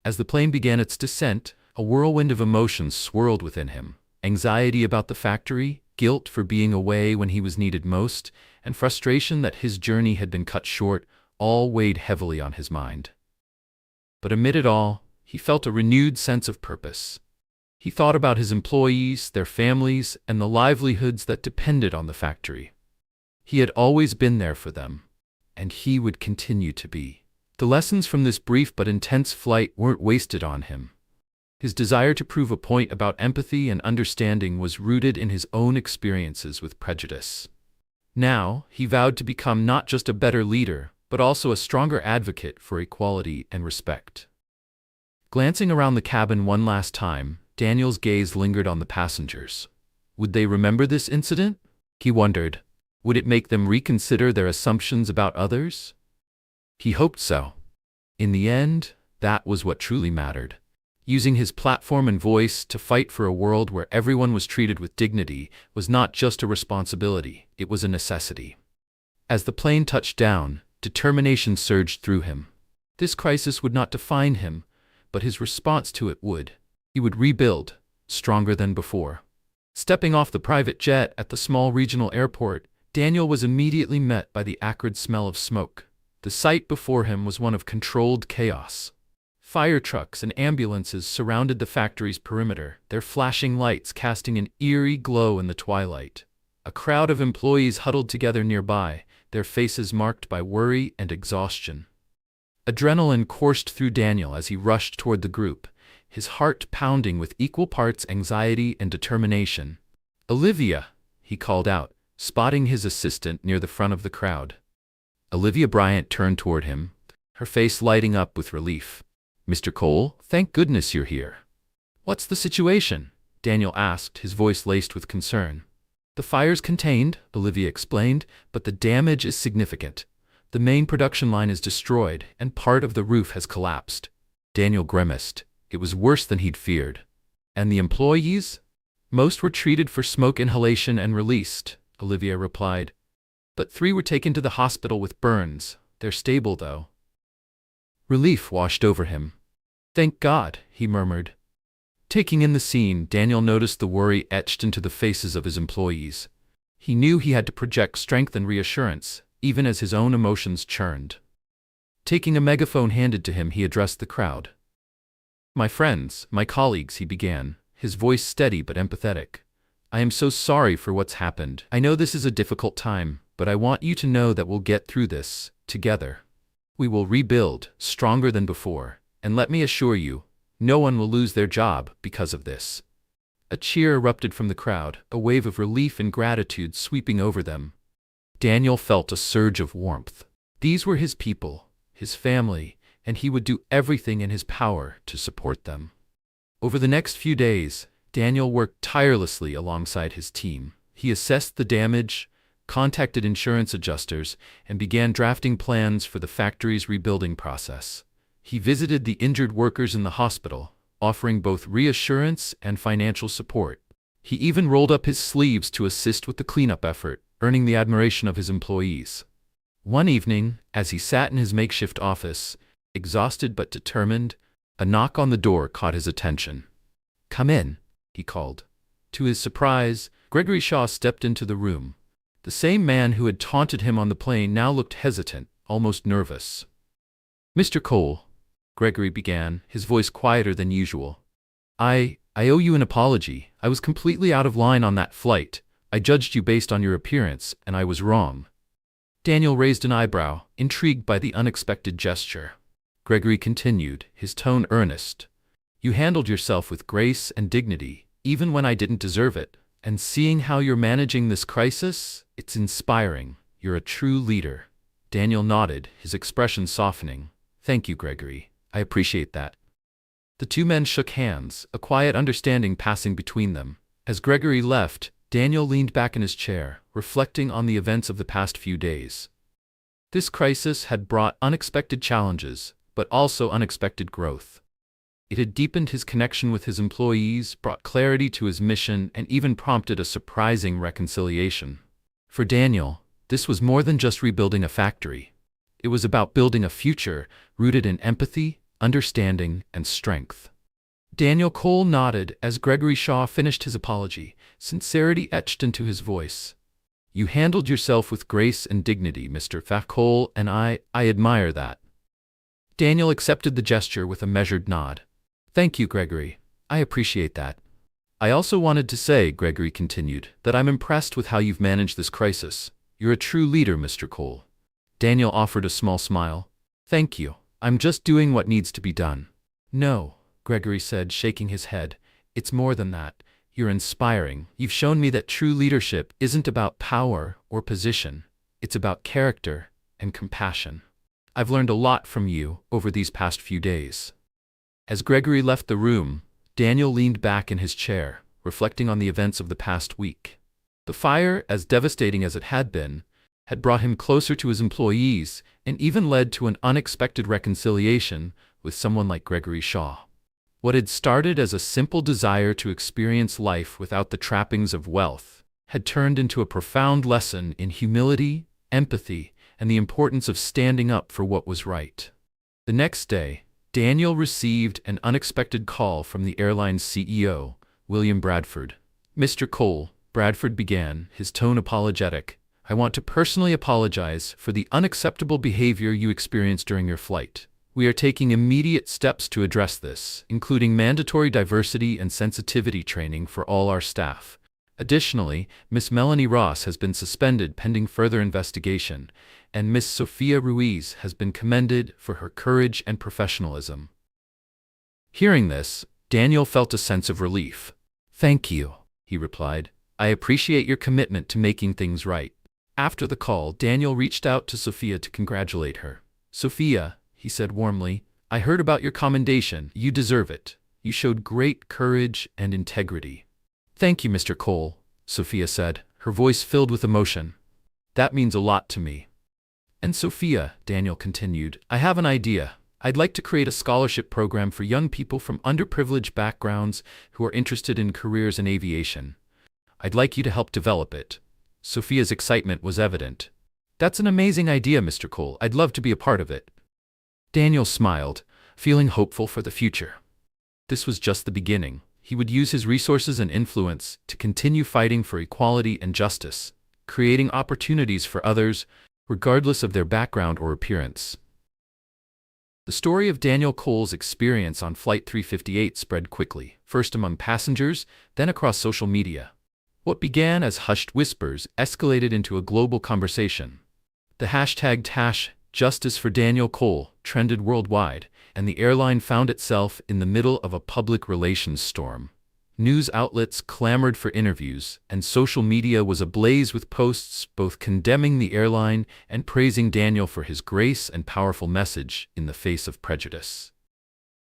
As the plane began its descent, a whirlwind of emotions swirled within him. Anxiety about the factory, guilt for being away when he was needed most, and frustration that his journey had been cut short, all weighed heavily on his mind. But amid it all, he felt a renewed sense of purpose. He thought about his employees, their families, and the livelihoods that depended on the factory. He had always been there for them, and he would continue to be. The lessons from this brief but intense flight weren't wasted on him. His desire to prove a point about empathy and understanding was rooted in his own experiences with prejudice. Now, he vowed to become not just a better leader, but also a stronger advocate for equality and respect. Glancing around the cabin one last time, Daniel's gaze lingered on the passengers. Would they remember this incident? He wondered. Would it make them reconsider their assumptions about others? He hoped so. In the end, that was what truly mattered. Using his platform and voice to fight for a world where everyone was treated with dignity was not just a responsibility, it was a necessity. As the plane touched down, determination surged through him. This crisis would not define him, but his response to it would. He would rebuild, stronger than before. Stepping off the private jet at the small regional airport, Daniel was immediately met by the acrid smell of smoke. The sight before him was one of controlled chaos. Fire trucks and ambulances surrounded the factory's perimeter, their flashing lights casting an eerie glow in the twilight. A crowd of employees huddled together nearby, their faces marked by worry and exhaustion. Adrenaline coursed through Daniel as he rushed toward the group, his heart pounding with equal parts anxiety and determination. "Olivia," he called out, spotting his assistant near the front of the crowd. Olivia Bryant turned toward him, her face lighting up with relief. "Mr. Cole, thank goodness you're here." "What's the situation?" Daniel asked, his voice laced with concern. "The fire's contained," Olivia explained, "but the damage is significant. The main production line is destroyed, and part of the roof has collapsed." Daniel grimaced. It was worse than he'd feared. "And the employees?" "Most were treated for smoke inhalation and released," Olivia replied. "But 3 were taken to the hospital with burns. They're stable, though." Relief washed over him. "Thank God," he murmured. Taking in the scene, Daniel noticed the worry etched into the faces of his employees. He knew he had to project strength and reassurance, even as his own emotions churned. Taking a megaphone handed to him, he addressed the crowd. "My friends, my colleagues," he began, his voice steady but empathetic. "I am so sorry for what's happened. I know this is a difficult time, but I want you to know that we'll get through this, together. We will rebuild, stronger than before, and let me assure you, no one will lose their job because of this." A cheer erupted from the crowd, a wave of relief and gratitude sweeping over them. Daniel felt a surge of warmth. These were his people, his family, and he would do everything in his power to support them. Over the next few days, Daniel worked tirelessly alongside his team. He assessed the damage, contacted insurance adjusters, and began drafting plans for the factory's rebuilding process. He visited the injured workers in the hospital, offering both reassurance and financial support. He even rolled up his sleeves to assist with the cleanup effort, earning the admiration of his employees. One evening, as he sat in his makeshift office, exhausted but determined, a knock on the door caught his attention. "Come in," he called. To his surprise, Gregory Shaw stepped into the room. The same man who had taunted him on the plane now looked hesitant, almost nervous. "Mr. Cole," Gregory began, his voice quieter than usual. I owe you an apology. I was completely out of line on that flight. I judged you based on your appearance, and I was wrong." Daniel raised an eyebrow, intrigued by the unexpected gesture. Gregory continued, his tone earnest. "You handled yourself with grace and dignity, even when I didn't deserve it. And seeing how you're managing this crisis, it's inspiring. You're a true leader." Daniel nodded, his expression softening. "Thank you, Gregory. I appreciate that." The two men shook hands, a quiet understanding passing between them. As Gregory left, Daniel leaned back in his chair, reflecting on the events of the past few days. This crisis had brought unexpected challenges, but also unexpected growth. It had deepened his connection with his employees, brought clarity to his mission, and even prompted a surprising reconciliation. For Daniel, this was more than just rebuilding a factory. It was about building a future rooted in empathy, understanding, and strength. Daniel Cole nodded as Gregory Shaw finished his apology, sincerity etched into his voice. "You handled yourself with grace and dignity, Mr. Cole, and I admire that." Daniel accepted the gesture with a measured nod. "Thank you, Gregory. I appreciate that." "I also wanted to say," Gregory continued, "that I'm impressed with how you've managed this crisis. You're a true leader, Mr. Cole." Daniel offered a small smile. "Thank you. I'm just doing what needs to be done." "No," Gregory said, shaking his head. "It's more than that. You're inspiring. You've shown me that true leadership isn't about power or position. It's about character and compassion. I've learned a lot from you over these past few days." As Gregory left the room, Daniel leaned back in his chair, reflecting on the events of the past week. The fire, as devastating as it had been, had brought him closer to his employees and even led to an unexpected reconciliation with someone like Gregory Shaw. What had started as a simple desire to experience life without the trappings of wealth had turned into a profound lesson in humility, empathy, and the importance of standing up for what was right. The next day, Daniel received an unexpected call from the airline's CEO, William Bradford. "Mr. Cole," Bradford began, his tone apologetic, I want to personally apologize for the unacceptable behavior you experienced during your flight. We are taking immediate steps to address this, including mandatory diversity and sensitivity training for all our staff. Additionally, Miss Melanie Ross has been suspended pending further investigation, and Miss Sophia Ruiz has been commended for her courage and professionalism. Hearing this, Daniel felt a sense of relief. "Thank you," he replied. "I appreciate your commitment to making things right." After the call, Daniel reached out to Sophia to congratulate her. "Sophia," he said warmly, "I heard about your commendation. You deserve it. You showed great courage and integrity." "Thank you, Mr. Cole," Sophia said, her voice filled with emotion. "That means a lot to me." "And Sophia," Daniel continued, "I have an idea. I'd like to create a scholarship program for young people from underprivileged backgrounds who are interested in careers in aviation. I'd like you to help develop it." Sophia's excitement was evident. "That's an amazing idea, Mr. Cole. I'd love to be a part of it." Daniel smiled, feeling hopeful for the future. This was just the beginning. He would use his resources and influence to continue fighting for equality and justice, creating opportunities for others, regardless of their background or appearance. The story of Daniel Cole's experience on Flight 358 spread quickly, first among passengers, then across social media. What began as hushed whispers escalated into a global conversation. The hashtag #Justice for Daniel Cole trended worldwide, and the airline found itself in the middle of a public relations storm. News outlets clamored for interviews, and social media was ablaze with posts both condemning the airline and praising Daniel for his grace and powerful message in the face of prejudice.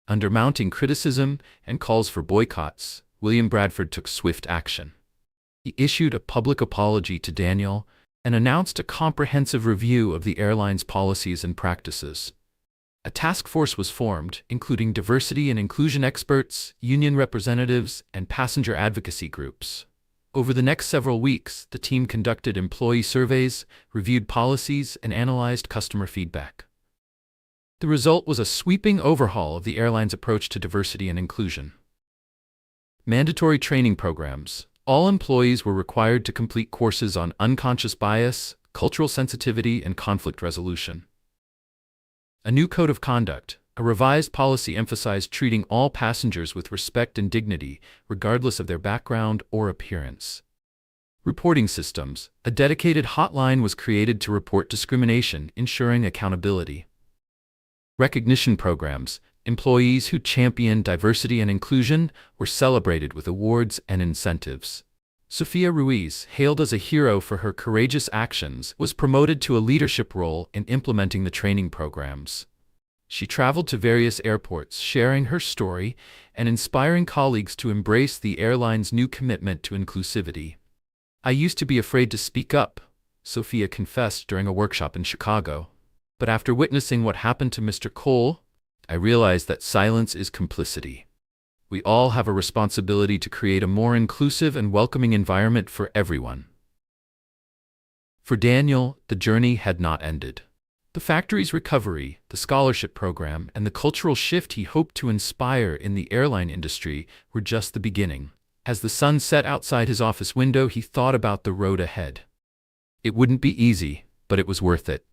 Under mounting criticism and calls for boycotts, William Bradford took swift action. He issued a public apology to Daniel and announced a comprehensive review of the airline's policies and practices. A task force was formed, including diversity and inclusion experts, union representatives, and passenger advocacy groups. Over the next several weeks, the team conducted employee surveys, reviewed policies, and analyzed customer feedback. The result was a sweeping overhaul of the airline's approach to diversity and inclusion. Mandatory training programs. All employees were required to complete courses on unconscious bias, cultural sensitivity, and conflict resolution. A new code of conduct. A revised policy emphasized treating all passengers with respect and dignity, regardless of their background or appearance. Reporting systems. A dedicated hotline was created to report discrimination, ensuring accountability. Recognition programs. Employees who championed diversity and inclusion were celebrated with awards and incentives. Sophia Ruiz, hailed as a hero for her courageous actions, was promoted to a leadership role in implementing the training programs. She traveled to various airports, sharing her story and inspiring colleagues to embrace the airline's new commitment to inclusivity. "I used to be afraid to speak up," Sophia confessed during a workshop in Chicago. "But after witnessing what happened to Mr. Cole, I realized that silence is complicity. We all have a responsibility to create a more inclusive and welcoming environment for everyone." For Daniel, the journey had not ended. The factory's recovery, the scholarship program, and the cultural shift he hoped to inspire in the airline industry were just the beginning. As the sun set outside his office window, he thought about the road ahead. It wouldn't be easy, but it was worth it.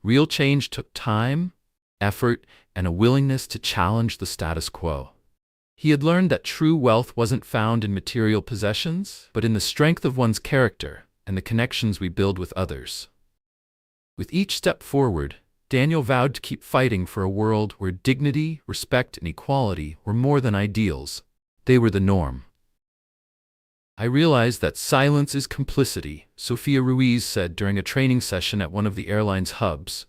Real change took time, effort, and a willingness to challenge the status quo. He had learned that true wealth wasn't found in material possessions, but in the strength of one's character and the connections we build with others. With each step forward, Daniel vowed to keep fighting for a world where dignity, respect, and equality were more than ideals. They were the norm. "I realize that silence is complicity," Sophia Ruiz said during a training session at one of the airline's hubs.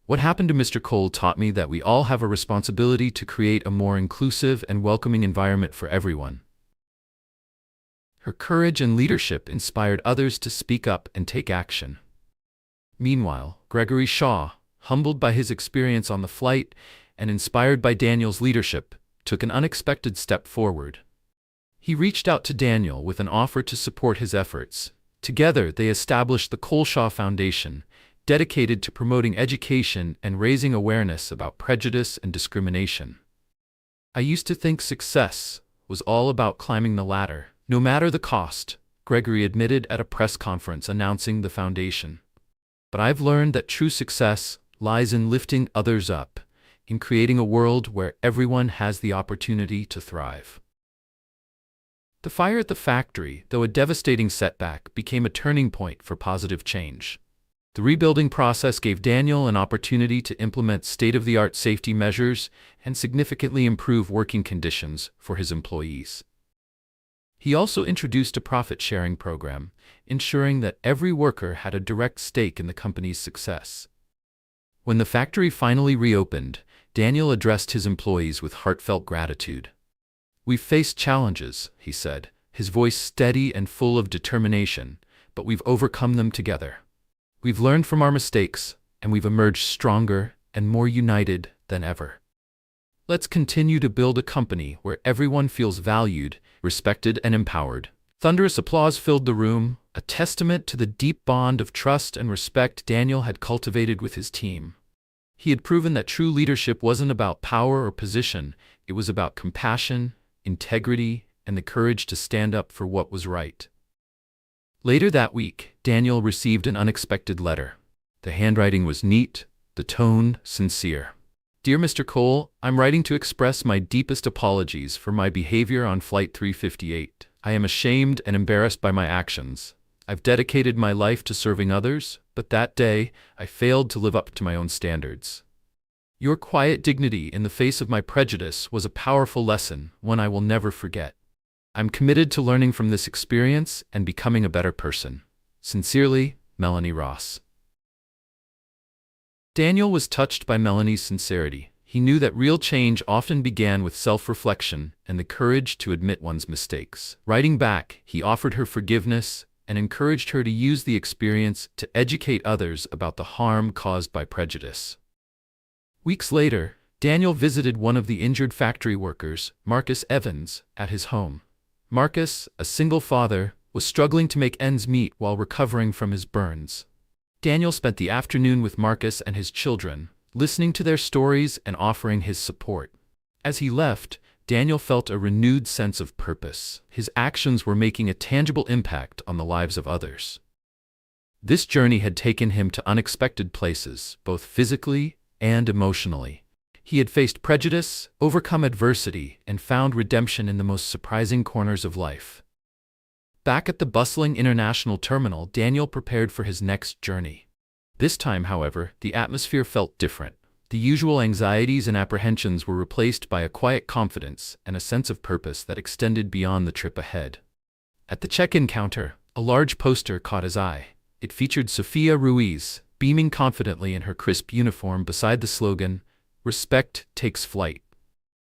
"What happened to Mr. Cole taught me that we all have a responsibility to create a more inclusive and welcoming environment for everyone." Her courage and leadership inspired others to speak up and take action. Meanwhile, Gregory Shaw, humbled by his experience on the flight and inspired by Daniel's leadership, took an unexpected step forward. He reached out to Daniel with an offer to support his efforts. Together, they established the Cole-Shaw Foundation, dedicated to promoting education and raising awareness about prejudice and discrimination. "I used to think success was all about climbing the ladder, no matter the cost," Gregory admitted at a press conference announcing the foundation. But I've learned that true success lies in lifting others up, in creating a world where everyone has the opportunity to thrive. The fire at the factory, though a devastating setback, became a turning point for positive change. The rebuilding process gave Daniel an opportunity to implement state-of-the-art safety measures and significantly improve working conditions for his employees. He also introduced a profit-sharing program, ensuring that every worker had a direct stake in the company's success. When the factory finally reopened, Daniel addressed his employees with heartfelt gratitude. "We've faced challenges," he said, his voice steady and full of determination, "but we've overcome them together. We've learned from our mistakes, and we've emerged stronger and more united than ever. Let's continue to build a company where everyone feels valued, respected, and empowered." Thunderous applause filled the room, a testament to the deep bond of trust and respect Daniel had cultivated with his team. He had proven that true leadership wasn't about power or position, it was about compassion, integrity, and the courage to stand up for what was right. Later that week, Daniel received an unexpected letter. The handwriting was neat, the tone sincere. "Dear Mr. Cole, I'm writing to express my deepest apologies for my behavior on Flight 358. I am ashamed and embarrassed by my actions. I've dedicated my life to serving others, but that day, I failed to live up to my own standards. Your quiet dignity in the face of my prejudice was a powerful lesson, one I will never forget. I'm committed to learning from this experience and becoming a better person. Sincerely, Melanie Ross." Daniel was touched by Melanie's sincerity. He knew that real change often began with self-reflection and the courage to admit one's mistakes. Writing back, he offered her forgiveness and encouraged her to use the experience to educate others about the harm caused by prejudice. Weeks later, Daniel visited one of the injured factory workers, Marcus Evans, at his home. Marcus, a single father, was struggling to make ends meet while recovering from his burns. Daniel spent the afternoon with Marcus and his children, listening to their stories and offering his support. As he left, Daniel felt a renewed sense of purpose. His actions were making a tangible impact on the lives of others. This journey had taken him to unexpected places, both physically and emotionally. He had faced prejudice, overcome adversity, and found redemption in the most surprising corners of life. Back at the bustling international terminal, Daniel prepared for his next journey. This time, however, the atmosphere felt different. The usual anxieties and apprehensions were replaced by a quiet confidence and a sense of purpose that extended beyond the trip ahead. At the check-in counter, a large poster caught his eye. It featured Sofia Ruiz, beaming confidently in her crisp uniform beside the slogan, "Respect takes flight."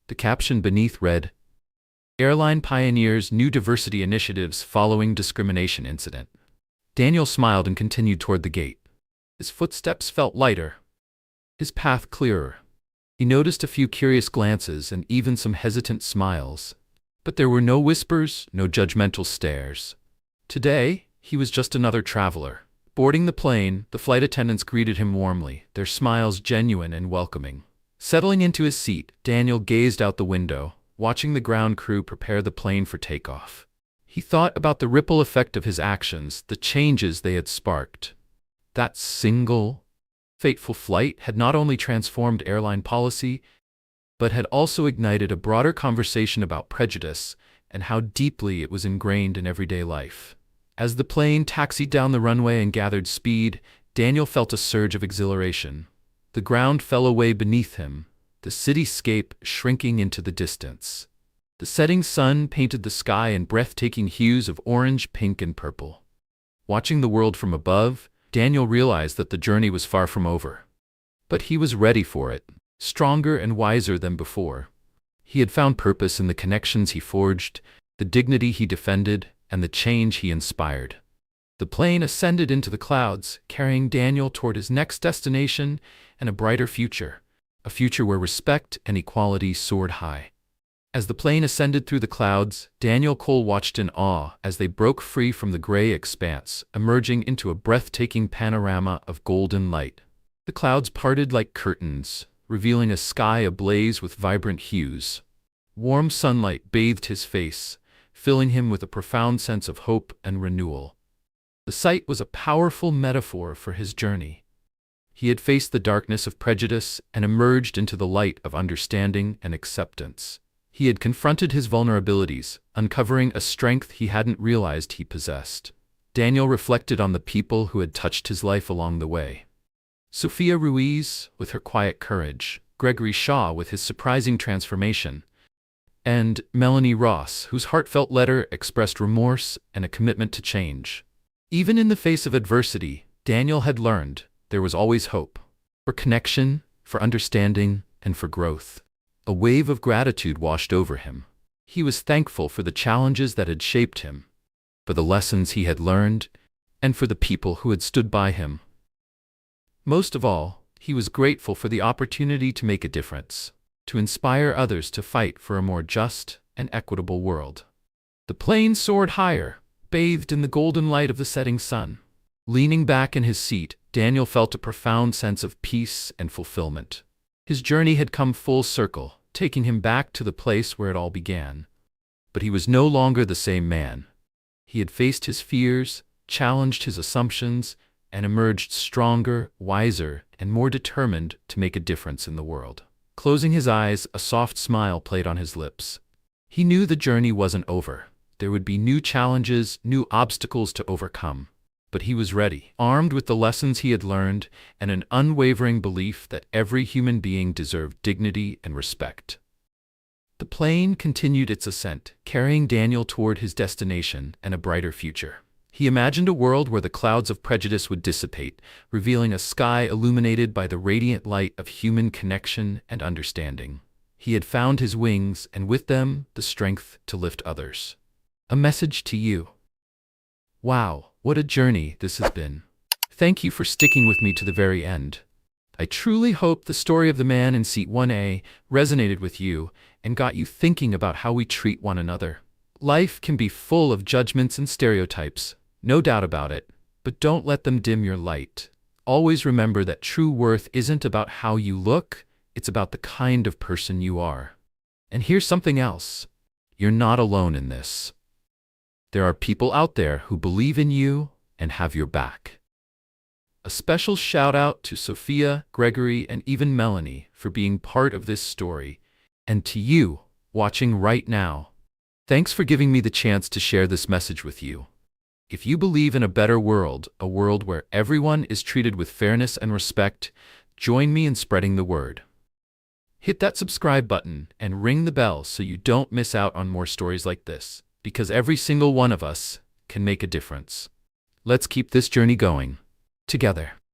The caption beneath read, "Airline pioneers new diversity initiatives following discrimination incident." Daniel smiled and continued toward the gate. His footsteps felt lighter, his path clearer. He noticed a few curious glances and even some hesitant smiles. But there were no whispers, no judgmental stares. Today, he was just another traveler. Boarding the plane, the flight attendants greeted him warmly, their smiles genuine and welcoming. Settling into his seat, Daniel gazed out the window, watching the ground crew prepare the plane for takeoff. He thought about the ripple effect of his actions, the changes they had sparked. That single, fateful flight had not only transformed airline policy, but had also ignited a broader conversation about prejudice and how deeply it was ingrained in everyday life. As the plane taxied down the runway and gathered speed, Daniel felt a surge of exhilaration. The ground fell away beneath him, the cityscape shrinking into the distance. The setting sun painted the sky in breathtaking hues of orange, pink, and purple. Watching the world from above, Daniel realized that the journey was far from over. But he was ready for it, stronger and wiser than before. He had found purpose in the connections he forged, the dignity he defended, and the change he inspired. The plane ascended into the clouds, carrying Daniel toward his next destination and a brighter future, a future where respect and equality soared high. As the plane ascended through the clouds, Daniel Cole watched in awe as they broke free from the gray expanse, emerging into a breathtaking panorama of golden light. The clouds parted like curtains, revealing a sky ablaze with vibrant hues. Warm sunlight bathed his face, filling him with a profound sense of hope and renewal. The sight was a powerful metaphor for his journey. He had faced the darkness of prejudice and emerged into the light of understanding and acceptance. He had confronted his vulnerabilities, uncovering a strength he hadn't realized he possessed. Daniel reflected on the people who had touched his life along the way. Sophia Ruiz, with her quiet courage, Gregory Shaw with his surprising transformation, and Melanie Ross, whose heartfelt letter expressed remorse and a commitment to change. Even in the face of adversity, Daniel had learned there was always hope, for connection, for understanding, and for growth. A wave of gratitude washed over him. He was thankful for the challenges that had shaped him, for the lessons he had learned, and for the people who had stood by him. Most of all, he was grateful for the opportunity to make a difference, to inspire others to fight for a more just and equitable world. The plane soared higher, bathed in the golden light of the setting sun. Leaning back in his seat, Daniel felt a profound sense of peace and fulfillment. His journey had come full circle, taking him back to the place where it all began. But he was no longer the same man. He had faced his fears, challenged his assumptions, and emerged stronger, wiser, and more determined to make a difference in the world. Closing his eyes, a soft smile played on his lips. He knew the journey wasn't over. There would be new challenges, new obstacles to overcome. But he was ready, armed with the lessons he had learned and an unwavering belief that every human being deserved dignity and respect. The plane continued its ascent, carrying Daniel toward his destination and a brighter future. He imagined a world where the clouds of prejudice would dissipate, revealing a sky illuminated by the radiant light of human connection and understanding. He had found his wings, and with them, the strength to lift others. A message to you. Wow, what a journey this has been. Thank you for sticking with me to the very end. I truly hope the story of the man in seat 1A resonated with you and got you thinking about how we treat one another. Life can be full of judgments and stereotypes, no doubt about it, but don't let them dim your light. Always remember that true worth isn't about how you look, it's about the kind of person you are. And here's something else. You're not alone in this. There are people out there who believe in you and have your back. A special shout out to Sophia, Gregory, and even Melanie for being part of this story, and to you, watching right now. Thanks for giving me the chance to share this message with you. If you believe in a better world, a world where everyone is treated with fairness and respect, join me in spreading the word. Hit that subscribe button and ring the bell so you don't miss out on more stories like this, because every single one of us can make a difference. Let's keep this journey going together.